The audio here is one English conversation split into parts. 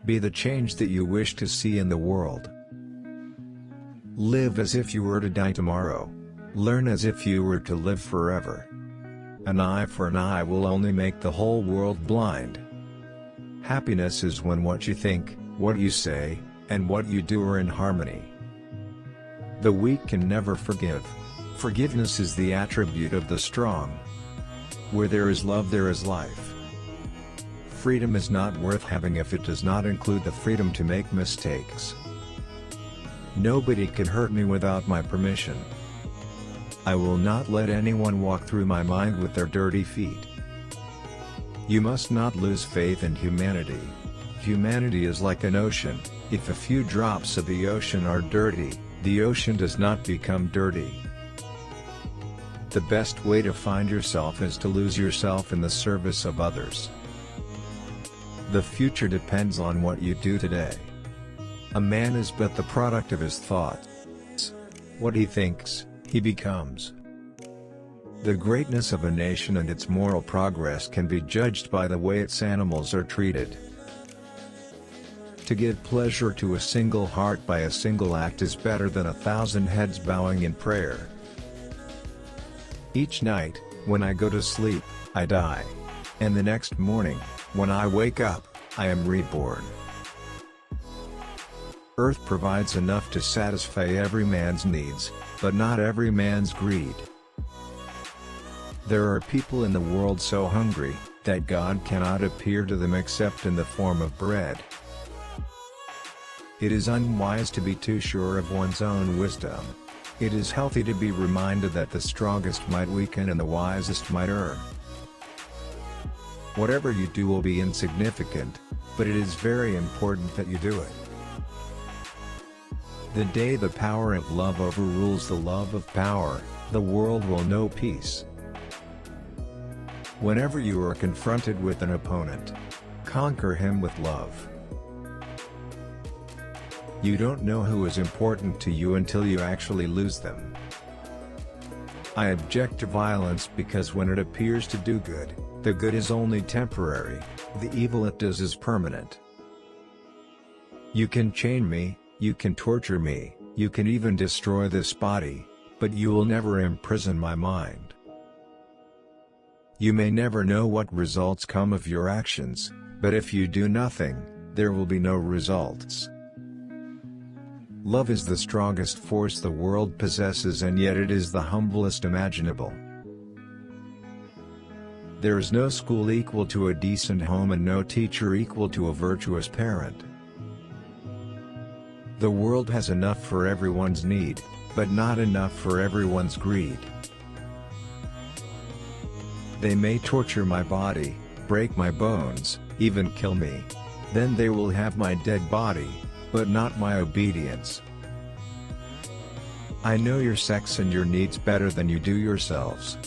Be the change that you wish to see in the world. Live as if you were to die tomorrow. Learn as if you were to live forever. An eye for an eye will only make the whole world blind. Happiness is when what you think, what you say, and what you do are in harmony. The weak can never forgive. Forgiveness is the attribute of the strong. Where there is love, there is life. Freedom is not worth having if it does not include the freedom to make mistakes. Nobody can hurt me without my permission. I will not let anyone walk through my mind with their dirty feet. You must not lose faith in humanity. Humanity is like an ocean. If a few drops of the ocean are dirty, the ocean does not become dirty. The best way to find yourself is to lose yourself in the service of others. The future depends on what you do today. A man is but the product of his thoughts. What he thinks, he becomes. The greatness of a nation and its moral progress can be judged by the way its animals are treated. To give pleasure to a single heart by a single act is better than 1,000 heads bowing in prayer. Each night, when I go to sleep, I die. And the next morning, when I wake up, I am reborn. Earth provides enough to satisfy every man's needs, but not every man's greed. There are people in the world so hungry, that God cannot appear to them except in the form of bread. It is unwise to be too sure of one's own wisdom. It is healthy to be reminded that the strongest might weaken and the wisest might err. Whatever you do will be insignificant, but it is very important that you do it. The day the power of love overrules the love of power, the world will know peace. Whenever you are confronted with an opponent, conquer him with love. You don't know who is important to you until you actually lose them. I object to violence because when it appears to do good, the good is only temporary, the evil it does is permanent. You can chain me, you can torture me, you can even destroy this body, but you will never imprison my mind. You may never know what results come of your actions, but if you do nothing, there will be no results. Love is the strongest force the world possesses, and yet it is the humblest imaginable. There is no school equal to a decent home and no teacher equal to a virtuous parent. The world has enough for everyone's need, but not enough for everyone's greed. They may torture my body, break my bones, even kill me. Then they will have my dead body, but not my obedience. I know your sex and your needs better than you do yourselves.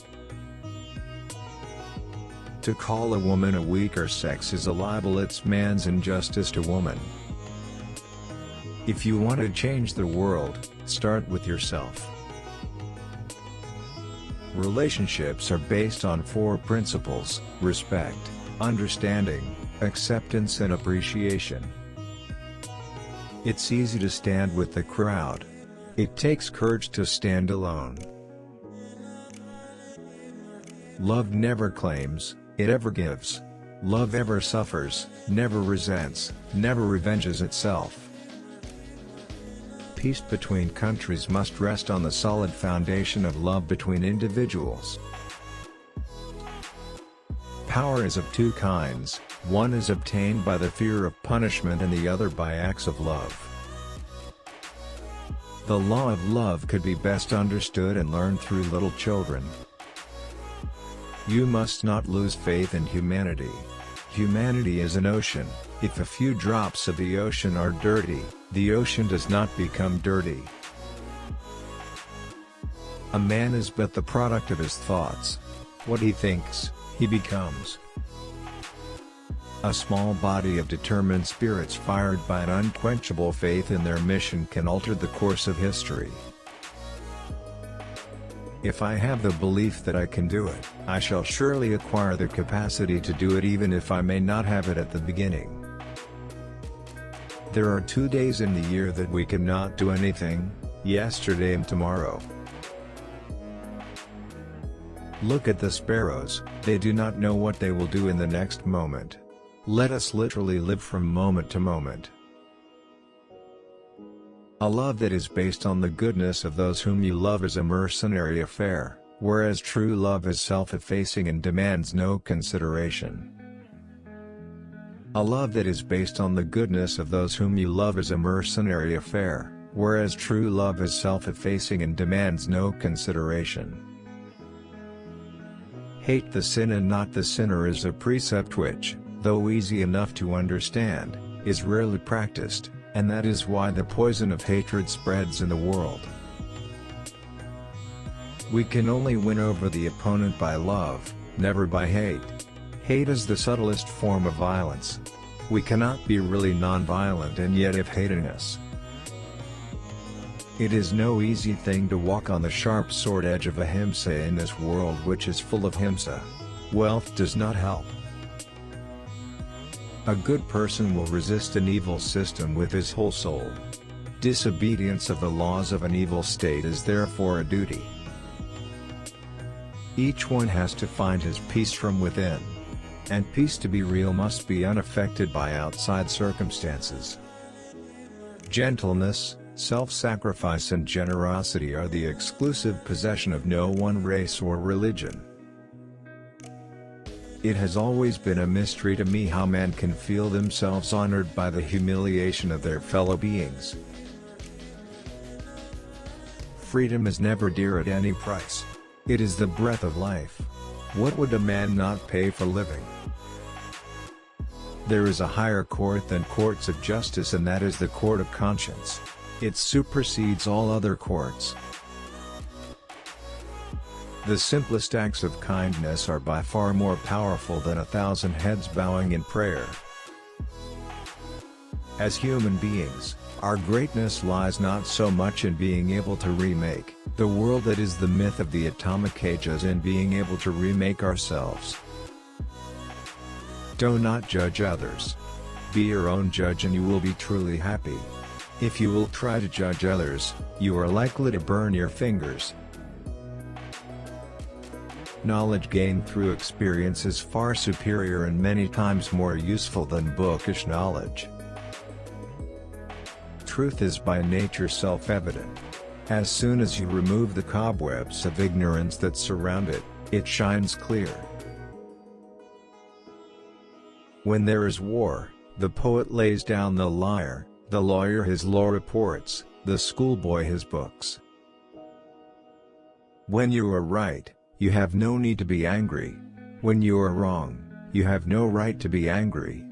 To call a woman a weaker sex is a libel. It's man's injustice to woman. If you want to change the world, start with yourself. Relationships are based on 4 principles: respect, understanding, acceptance and appreciation. It's easy to stand with the crowd. It takes courage to stand alone. Love never claims, it ever gives. Love ever suffers, never resents, never revenges itself. Peace between countries must rest on the solid foundation of love between individuals. Power is of 2 kinds, one is obtained by the fear of punishment and the other by acts of love. The law of love could be best understood and learned through little children. You must not lose faith in humanity. Humanity is an ocean. If a few drops of the ocean are dirty, the ocean does not become dirty. A man is but the product of his thoughts. What he thinks, he becomes. A small body of determined spirits fired by an unquenchable faith in their mission can alter the course of history. If I have the belief that I can do it, I shall surely acquire the capacity to do it even if I may not have it at the beginning. There are 2 days in the year that we cannot do anything, yesterday and tomorrow. Look at the sparrows, they do not know what they will do in the next moment. Let us literally live from moment to moment. A love that is based on the goodness of those whom you love is a mercenary affair, whereas true love is self-effacing and demands no consideration. A love that is based on the goodness of those whom you love is a mercenary affair, whereas true love is self-effacing and demands no consideration. Hate the sin and not the sinner is a precept which, though easy enough to understand, is rarely practiced, and that is why the poison of hatred spreads in the world. We can only win over the opponent by love, never by hate. Hate is the subtlest form of violence. We cannot be really non-violent and yet if hating us. It is no easy thing to walk on the sharp sword edge of ahimsa in this world which is full of himsa. Wealth does not help. A good person will resist an evil system with his whole soul. Disobedience of the laws of an evil state is therefore a duty. Each one has to find his peace from within. And peace to be real must be unaffected by outside circumstances. Gentleness, self-sacrifice and generosity are the exclusive possession of no one race or religion. It has always been a mystery to me how men can feel themselves honored by the humiliation of their fellow beings. Freedom is never dear at any price. It is the breath of life. What would a man not pay for living? There is a higher court than courts of justice, and that is the court of conscience. It supersedes all other courts. The simplest acts of kindness are by far more powerful than 1,000 heads bowing in prayer. As human beings, our greatness lies not so much in being able to remake the world that is the myth of the atomic age as in being able to remake ourselves. Do not judge others. Be your own judge and you will be truly happy. If you will try to judge others, you are likely to burn your fingers. Knowledge gained through experience is far superior and many times more useful than bookish knowledge. Truth is by nature self-evident. As soon as you remove the cobwebs of ignorance that surround it, it shines clear. When there is war, the poet lays down the lyre, the lawyer his law reports, the schoolboy his books. When you are right, you have no need to be angry. When you are wrong, you have no right to be angry.